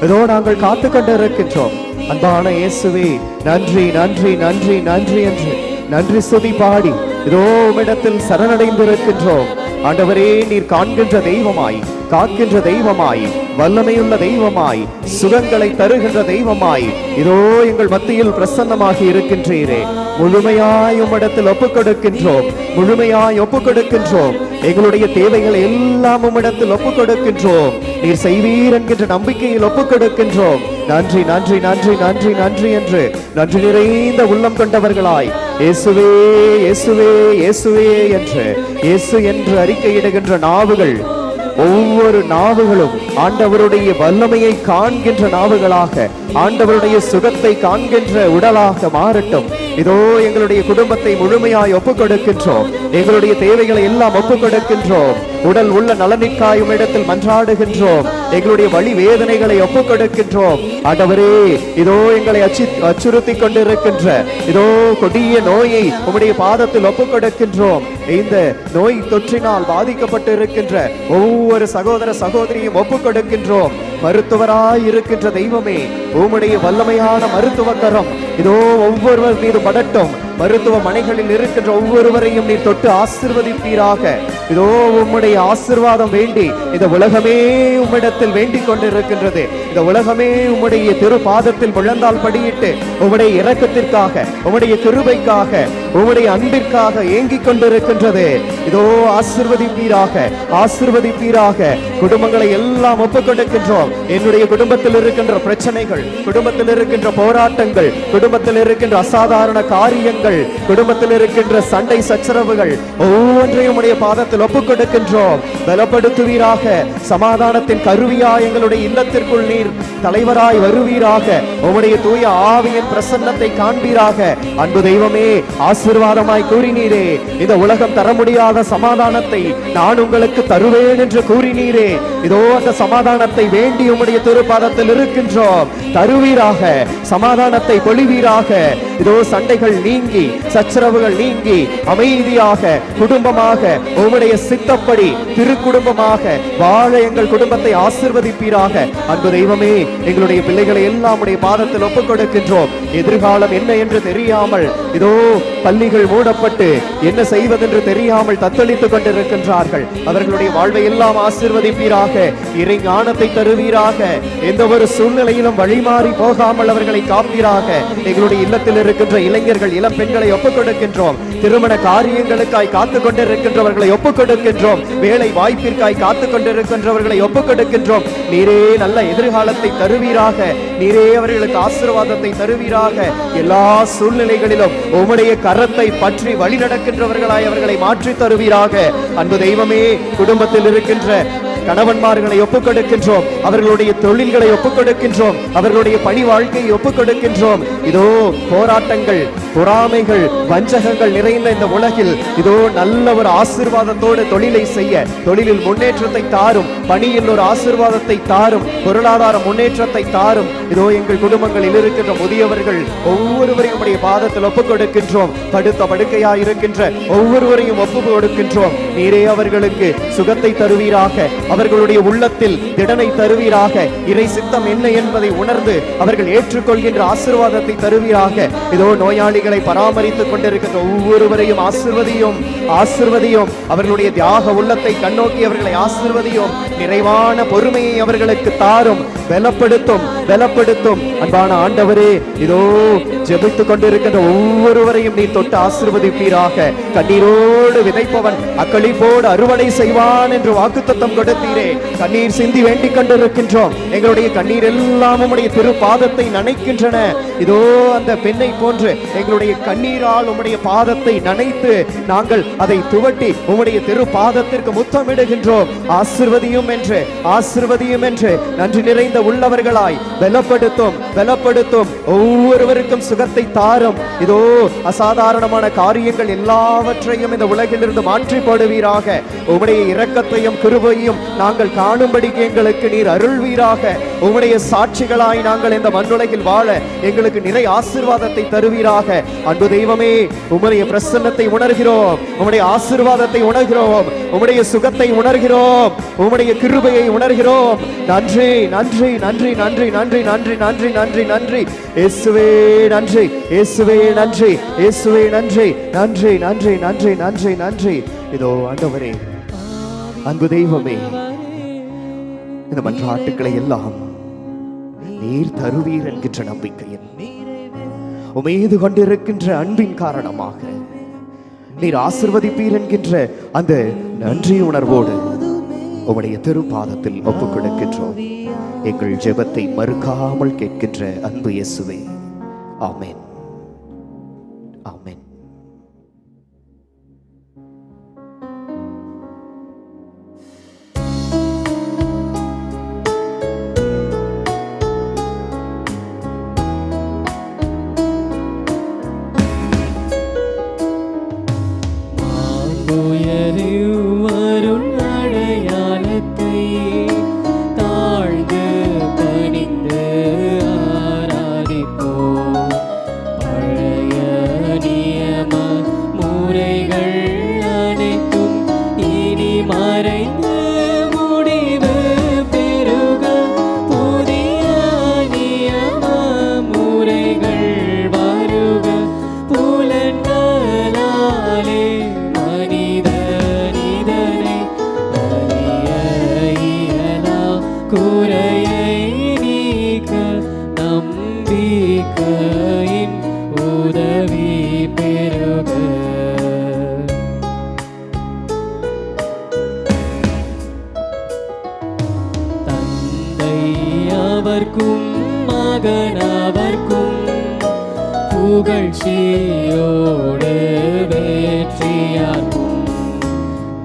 இதோ நாங்கள் காத்து கொண்டிருக்கின்றோம். அன்பான இயேசுவே, நன்றி நன்றி நன்றி நன்றி என்று நன்றி சுதி பாடி இதோ உம்மிடத்தில் சரணடைந்திருக்கின்றோம். ஆண்டவரே, நீர் காண்கின்ற தெய்வமாய், காக்கின்ற தெய்வமாய், வல்லமையுள்ள தெய்வமாய், சுகங்களை தருகின்ற தெய்வமாய் இதோ எங்கள் மத்தியில் பிரசன்னமாகி இருக்கின்றீரே. முழுமையாய் உம்மிடத்தில் ஒப்புக் கொடுக்கின்றோம், முழுமையாய் ஒப்புக் கொடுக்கின்றோம். எங்களுடைய தேவைகளை எல்லாம் உம்மிடத்தில் ஒப்புக் கொடுக்கின்றோம். நீர் செய்வீர் என்கின்ற நம்பிக்கையில் ஒப்புக் கொடுக்கின்றோம். நன்றி நன்றி நன்றி நன்றி நன்றி என்று நன்றி நிறைந்த உள்ளம் கொண்டவர்களாய் இயேசுவே இயேசுவே இயேசுவே என்று இயேசு என்று அறிக்கையிடுகின்ற நாவுகள், ஒவ்வொரு நாவுகளும் ஆண்டவருடைய வல்லமையை காண்கின்ற நாவுகளாக, ஆண்டவருடைய சுகத்தை காண்கின்ற உடலாக மாறட்டும். இதோ எங்களுடைய குடும்பத்தை முழுமையாய் ஒப்புக் கொடுக்கின்றோம். எங்களுடைய தேவைகளை எல்லாம் ஒப்புக் கொடுக்கின்றோம். உடல் உள்ள நலனிற்காயும் இடத்தில் மன்றாடுகின்றோம். எங்களுடைய வலி வேதனைகளை ஒப்புக் கொடுக்கின்றோம். ஆண்டவரே, இதோ எங்களை அச்சுறுத்தி கொண்டிருக்கின்ற இதோ கொடிய நோயை உம்முடைய பாதத்தில் ஒப்புக் கொடுக்கின்றோம். இந்த நோய் தொற்றினால் பாதிக்கப்பட்டு இருக்கின்ற ஒவ்வொரு சகோதர சகோதரியும் ஒப்புக் கொடுக்கின்றோம். மருத்துவராய் இருக்கின்ற தெய்வமே, உம்முடைய வல்லமையான மருத்துவ கரம் இதோ ஒவ்வொருவர் மீது படட்டும். மருத்துவமனைகளில் இருக்கின்ற ஒவ்வொருவரையும் நீர் தொட்டு ஆசீர்வதிப்பீராக. இதோ உம்முடைய ஆசீர்வாதம் வேண்டி இந்த உலகமே உம்மிடத்தில் வேண்டிக் கொண்டிருக்கின்றது. இந்த உலகமே உம்முடைய திரு பாதத்தில் முழந்தால் படியிட்டு உம்முடைய இரக்கத்திற்காக, உம்முடைய கிருபைக்காக, உம்முடைய அன்பிற்காக ஏங்கிக் கொண்டிருக்கின்றது. இதோ ஆசீர்வதிப்பீராக, ஆசீர்வதிப்பீராக. குடும்பங்களை எல்லாம் ஒப்புக் கொடுக்கின்றோம். என்னுடைய குடும்பத்தில் இருக்கின்ற பிரச்சனைகள், குடும்பத்தில் இருக்கின்ற போராட்டங்கள், குடும்பத்தில் இருக்கின்ற அசாதாரண காரியங்கள், குடும்பத்தில் இருக்கின்ற சண்டை சச்சரவுகள் ஒவ்வொன்றையும் உடைய பாதத்தில் ஒப்புக் கொடுக்கின்றோம். பலப்படுத்துவீராக. சமாதானத்தின் கருவியாய் எங்களுடைய இல்லத்திற்குள் நீர் தலைவராய் வருவீராக. உம்முடைய தூய ஆவியின் பிரசன்னத்தை காண்பீராக. அன்பு தெய்வமே, ஆசீர்வாதமாய் கூறினீரே, இந்த உலகம் தர முடியாத சமாதானத்தை நான் உங்களுக்கு தருவேன் என்று கூறினீரே. இதோ அந்த சமாதானத்தை வேண்டி உம்முடைய திருப்பாதத்தில் இருக்கின்றோம். தருவீராக, சமாதானத்தை பொழிவீராக. இதோ சண்டைகள் நீங்கி, சச்சரவுகள் நீங்கி, அமைதியாக குடும்பமாக உம்முடைய சித்தப்படி திருக்குடும்பமாக வாழ எங்கள் குடும்பத்தை ஆசீர்வதிப்பீராக. அன்பு தெய்வமே, எங்களுடைய பிள்ளைகளை எல்லாம் உடைய பாதத்தில் ஒப்புக் கொடுக்கின்றோம். எதிர்காலம் என்ன என்று தெரியாமல் இதோ பள்ளிகள் மூடப்பட்டு என்ன செய்வதென்று தெரியாமல் தத்தளித்துக் கொண்டிருக்கின்றார்கள். அவர்களுடைய வாழ்வை எல்லாம் ஆசீர்வதிப்பீராக. இறை ஞானத்தை தருவீராக. எந்த ஒரு சூழ்நிலையிலும் வழிமாறி போகாமல் அவர்களை காப்பீராக. எங்களுடைய இல்லத்தில் இருக்கின்ற இளைஞர்கள், இளம் பெண்களை ஒப்புக் கொடுக்கின்றோம். திருமண காரியங்களுக்காய் காத்துக் கொண்டிருக்கின்றவர்களை ஒப்புக் கொடுக்கின்றோம். வேலை வாய்ப்பிற்காய் காத்துக் கொண்டிருக்கின்றவர்களை ஒப்புக் கொடுக்கின்றோம். நீரே நல்ல எதிர்காலத்தை தருவீராக. நீரே அவர்களுக்கு ஆசீர்வாதத்தை தருவீராக. எல்லா சூழ்நிலைகளிலும் உம்முடைய கரத்தை பற்றி வழி நடக்கின்றவர்களாய் அவர்களை மாற்றி தருவீராக. அன்பு தெய்வமே, குடும்பத்தில் இருக்கின்ற கணவன்மார்களை ஒப்புக் கொடுக்கின்றோம். அவர்களுடைய தொழில்களை ஒப்புக் கொடுக்கின்றோம். அவர்களுடைய பணி வாழ்க்கையை ஒப்புக் கொடுக்கின்றோம். இதோ போராட்டங்கள், பொறாமைகள், வஞ்சகங்கள் நிறைந்த இந்த உலகில் இதோ நல்ல ஒரு ஆசீர்வாதத்தோடு தொழிலை செய்ய, தொழிலில் முன்னேற்றத்தை தாரும். பணியில் ஒரு ஆசீர்வாதத்தை தாரும். பொருளாதார முன்னேற்றத்தை தாரும். இதோ எங்கள் குடும்பங்களில் இருக்கின்ற முதியவர்கள் ஒவ்வொருவரையும் உடைய பாதத்தில் ஒப்புக் கொடுக்கின்றோம். படுத்த படுக்கையாய் இருக்கின்ற ஒவ்வொருவரையும் ஒப்புக் கொடுக்கின்றோம். நீரே அவர்களுக்கு சுகத்தை தருவீராக. அவர்களுடைய உள்ளத்தில் திடனை தருவீராக. இறை சித்தம் என்ன என்பதை உணர்ந்து அவர்கள் ஏற்றுக்கொள்கின்ற ஆசீர்வாதத்தை தருவீராக. இதோ நோயாளிகளை பராமரித்துக் கொண்டிருக்கின்ற ஒவ்வொருவரையும் ஆசீர்வதியும், ஆசீர்வதியும். அவர்களுடைய தியாக உள்ளத்தை கண்ணோக்கி அவர்களை ஆசீர்வதியும். நிறைவான பொறுமையை அவர்களுக்கு தாரும். பலப்படுத்தும், பலப்படுத்தும். அன்பான ஆண்டவரே, இதோ ஜெபித்துக் கொண்டிருக்கின்ற ஒவ்வொருவரையும் நீ தொட்டு ஆசீர்வதிப்பீராக. கண்ணீரோடு விதைப்பவன் அக்களிப்போடு அறுவடை செய்வான் என்று வாக்குத்தத்தம் கொடுத்தீரே. கண்ணீர் சிந்தி வேண்டிக் கொண்டிருக்கின்றோம். எங்களுடைய கண்ணீர் எல்லாம் உம்முடைய திரு பாதத்தை நனைக்கின்றன. இதோ அந்த பெண்ணை போன்று எங்களுடைய கண்ணீரால் உம்முடைய பாதத்தை நனைத்து நாங்கள் அதை துவட்டி உம்முடைய திரு பாதத்திற்கு முத்தமிடுகின்றோம். ஆசீர்வதியும் என்று, ஆசீர்வதியும் என்று நன்றி நிறைந்த உள்ளவர்களாய் பலப்படுத்தும், பலப்படுத்தும். ஒவ்வொருவருக்கும் சுகத்தை தாரும். இதோ அசாதாரணமான காரியங்கள் எல்லாவற்றையும் இந்த உலகிலிருந்து மாற்றி போடுவீராக. உம்முடைய இரக்கத்தையும் கிருபையும் நாங்கள் காணும்படிக்கு எங்களுக்கு நீர் அருள்வீராக. உம்முடைய சாட்சிகளாய் நாங்கள் இந்த மண்ணுலகில் வாழ எங்களுக்கு நிறை ஆசீர்வாதத்தை தருவீராக. அன்பு தெய்வமே, உம்முடைய பிரசன்னத்தை உணர்கிறோம். உம்முடைய ஆசீர்வாதத்தை உணர்கிறோம். உம்முடைய சுகத்தை உணர்கிறோம். உம்முடைய கிருபையை உணர்கிறோம். நன்றி நன்றி நன்றி நன்றி நன்றி நன்றி நன்றி நன்றி நன்றி. இயேசுவே நன்றி, இயேசுவே நன்றி, இயேசுவே நன்றி, நன்றி நன்றி நன்றி நன்றி நன்றி. இதோ ஆண்டவரே, அன்பு தெய்வமே, இந்த மன்றாட்டுக்களை எல்லாம் நீர் தருவீர் என்கின்ற நம்பிக்கையில் உமீது கொண்டிருக்கின்ற அன்பின் காரணமாக நீர் ஆசிர்வதிப்பீர் என்கின்ற அந்த நன்றி உணர்வோடு உம்முடைய திருப்பாதத்தில் ஒப்புக் கொடுக்கின்றோம். எங்கள் ஜெபத்தை மறுக்காமல் கேட்கின்ற அன்பு இயேசுவே, ஆமென், ஆமென். உயருவருள் அடையாளத்தை தாழ்ந்து பணிந்து ஆராதிப்போம். பழைய நியம முறைகள் அனைத்தும் இனி மறைந்து முடிவு பெருக புதிய நியம முறைகள் வருக. புலன்களாலே குறையை நீக்க நம்பிக்கையின் உதவி பெறுக. தந்தை அவர்க்கும் மகன் அவர்க்கும் புகழ்ச்சியோடு வெற்றியார்க்கும்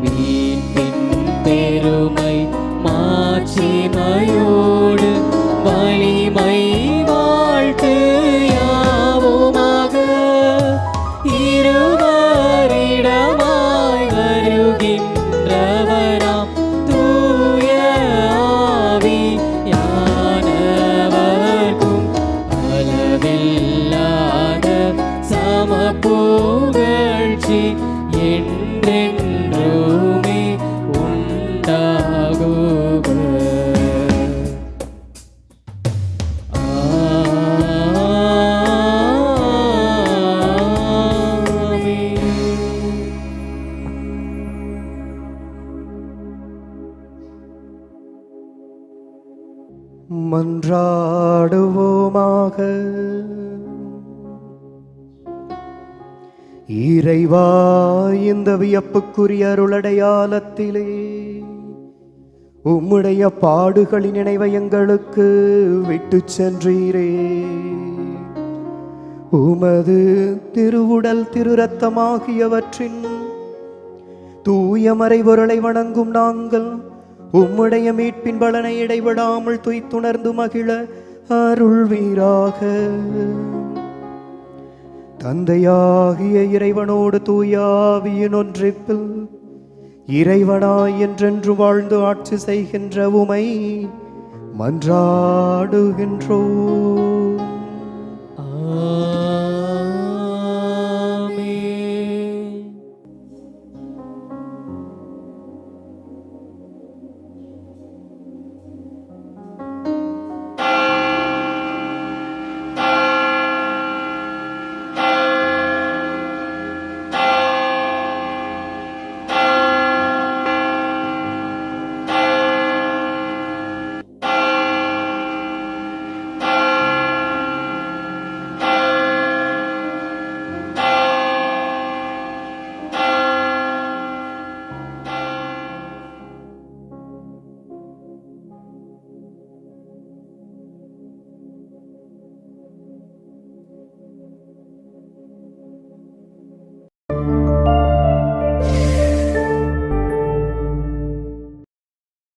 மீட்பின் பெருமை மாட்சிமையோடு வலிமை வாழ்த்து யாவுமாக. இருவரிடமாய் வருகின்றவராம் தூய ஆவியானவர்க்கும் அளவில்லாத சமப்புகழ்ச்சி என்றென்றுமே உண்டாகுக. மன்றாடுவோமாக. இறைவா, இந்த வியப்புக்குரிய அருளடையாளத்திலே உம்முடைய பாடுகளின் நினைவை எங்களுக்கு விட்டு சென்றீரே. உமது திருவுடல் திரு ரத்தமாகியவற்றின் தூய மறைபொருளை வணங்கும் நாங்கள் உம்முடைய மீட்பின் பலனை இடைவிடாமல் துய்த்துணர்ந்து மகிழ அருள்வீராக. தந்தையாகிய இறைவனோடு தூயாவியின் ஒன்றிப்பில் இறைவனாய் என்றென்று வாழ்ந்து ஆட்சி செய்கின்ற உமை மன்றாடுகின்றோம்.